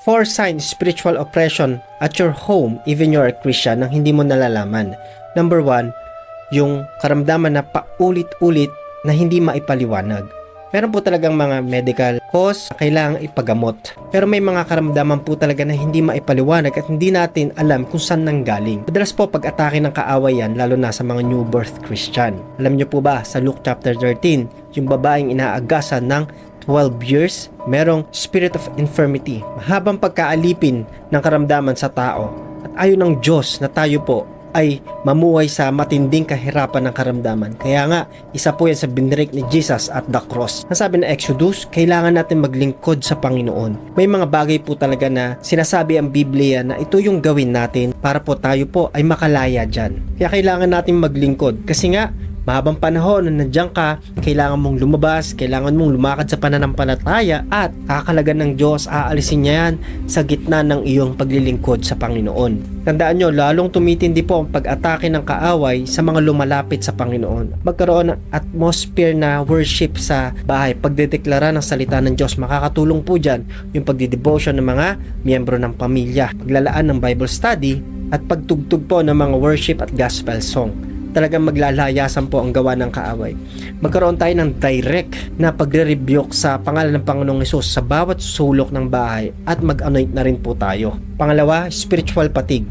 4 signs spiritual oppression at your home even you're a Christian nang hindi mo nalalaman. Number 1, yung karamdaman na paulit-ulit na hindi maipaliwanag. Meron po talagang mga medical cause na kailangang ipagamot. Pero may mga karamdaman po talaga na hindi maipaliwanag at hindi natin alam kung saan nanggaling. Madalas po pag-atake ng kaaway yan, lalo na sa mga new birth Christian. Alam niyo po ba, sa Luke chapter 13, yung babaeng inaagasan ng 12 years, merong spirit of infirmity, mahabang pagkaalipin ng karamdaman sa tao. At ayaw ng Diyos na tayo po ay mamuhay sa matinding kahirapan ng karamdaman. Kaya nga, isa po yan sa binrek ni Jesus at the cross. Nasabi na Exodus, kailangan natin maglingkod sa Panginoon. May mga bagay po talaga na sinasabi ang Biblia na ito yung gawin natin para po tayo po ay makalaya dyan. Kaya kailangan natin maglingkod. Kasi nga, mahabang panahon na nandiyan ka, kailangan mong lumabas, kailangan mong lumakad sa pananampalataya at kakalagan ng Diyos, aalisin niya yan sa gitna ng iyong paglilingkod sa Panginoon. Tandaan nyo, lalong tumitindi po ang pag-atake ng kaaway sa mga lumalapit sa Panginoon. Magkaroon ng atmosphere na worship sa bahay, pagdedeklara ng salita ng Diyos. Makakatulong po dyan yung pagdidevotion ng mga miyembro ng pamilya, paglalaan ng Bible study at pagtugtog po ng mga worship at gospel song. Talagang maglalayasan po ang gawa ng kaaway. Magkaroon tayo ng direct na pagre-rebuke sa pangalan ng Panginoong Hesus sa bawat sulok ng bahay at mag-anoint na rin po tayo. Pangalawa, spiritual fatigue.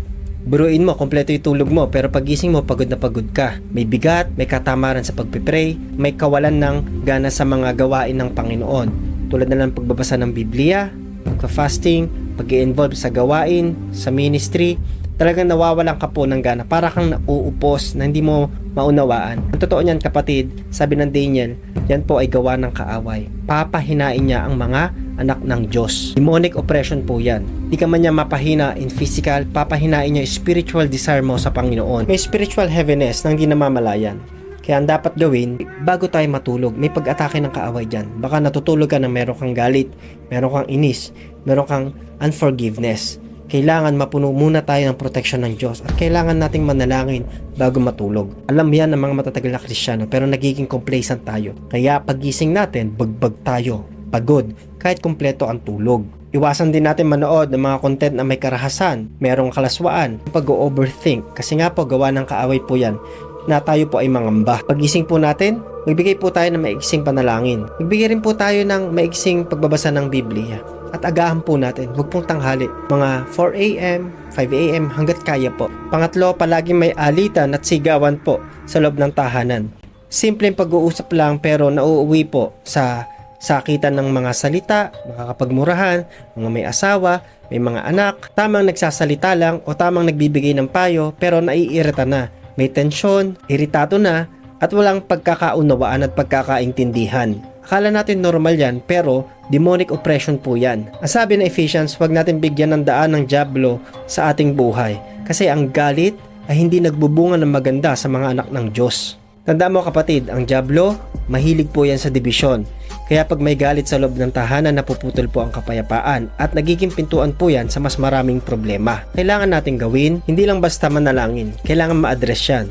Buruin mo, kompleto yung tulog mo, pero pagising mo, pagod na pagod ka. May bigat, may katamaran sa pagpipray, may kawalan ng gana sa mga gawain ng Panginoon. Tulad na lang pagbabasa ng Biblia, pagka-fasting, pag-i-involve sa gawain, sa ministry, talagang nawawalan ka po ng gana, para kang nauupos na hindi mo maunawaan. Ang totoo niyan kapatid, sabi ng Daniel, yan po ay gawa ng kaaway. Papahinain niya ang mga anak ng Diyos. Demonic oppression po yan. Di ka man niya mapahina in physical, papahinain niya spiritual desire mo sa Panginoon. May spiritual heaviness na hindi namamalayan. Kaya ang dapat gawin, bago tayo matulog, may pag-atake ng kaaway dyan. Baka natutulog ka na meron kang galit, meron kang inis, meron kang unforgiveness. Kailangan mapuno muna tayo ng protection ng Diyos at kailangan nating manalangin bago matulog. Alam yan ng mga matatagal na Kristiyano pero nagiging complacent tayo. Kaya pagising natin, bagbag tayo, pagod, kahit kumpleto ang tulog. Iwasan din natin manood ng mga content na may karahasan, merong kalaswaan, pag-overthink kasi nga po gawa ng kaaway po yan na tayo po ay mangamba. Pagising po natin, magbigay po tayo ng maiksing panalangin. Magbigay rin po tayo ng maiksing pagbabasa ng Biblia. At agahan po natin, huwag pong tanghali. Mga 4 a.m., 5 a.m. hanggat kaya po. Pangatlo, palaging may alitan at sigawan po sa loob ng tahanan. Simpleng pag-uusap lang pero nauuwi po sa sakitan ng mga salita, makakapagmurahan, mga may asawa, may mga anak, tamang nagsasalita lang o tamang nagbibigay ng payo pero naiirita na. May tensyon, iritado na, at walang pagkakaunawaan at pagkakaintindihan. Akala natin normal yan, pero demonic oppression po yan. Ang sabi ng Ephesians, huwag natin bigyan ng daan ng dyablo sa ating buhay. Kasi ang galit ay hindi nagbubunga ng maganda sa mga anak ng Diyos. Tandaan mo kapatid, ang dyablo, mahilig po yan sa dibisyon. Kaya pag may galit sa loob ng tahanan, napuputol po ang kapayapaan at nagiging pintuan po yan sa mas maraming problema. Kailangan natin gawin, hindi lang basta manalangin. Kailangan ma-address yan.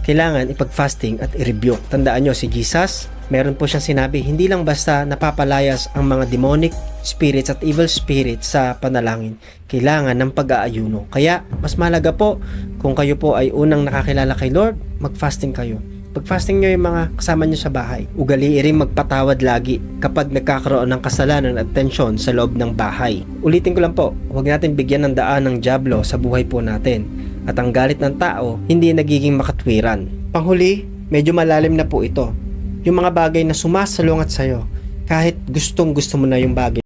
Kailangan ipag-fasting at i-rebuke. Tandaan nyo si Jesus, meron po siyang sinabi, hindi lang basta napapalayas ang mga demonic spirits at evil spirits sa panalangin. Kailangan ng pag-aayuno. Kaya mas mahalaga po kung kayo po ay unang nakakilala kay Lord, mag-fasting kayo. Pag-fasting nyo yung mga kasama nyo sa bahay. Ugaliin rin magpatawad lagi kapag nagkakaroon ng kasalanan at tensyon sa loob ng bahay. Ulitin ko lang po, huwag natin bigyan ng daan ng dyablo sa buhay po natin. At ang galit ng tao, hindi nagiging makatwiran. Panghuli, medyo malalim na po ito. Yung mga bagay na sumasalungat sa'yo, kahit gustong gusto mo na yung bagay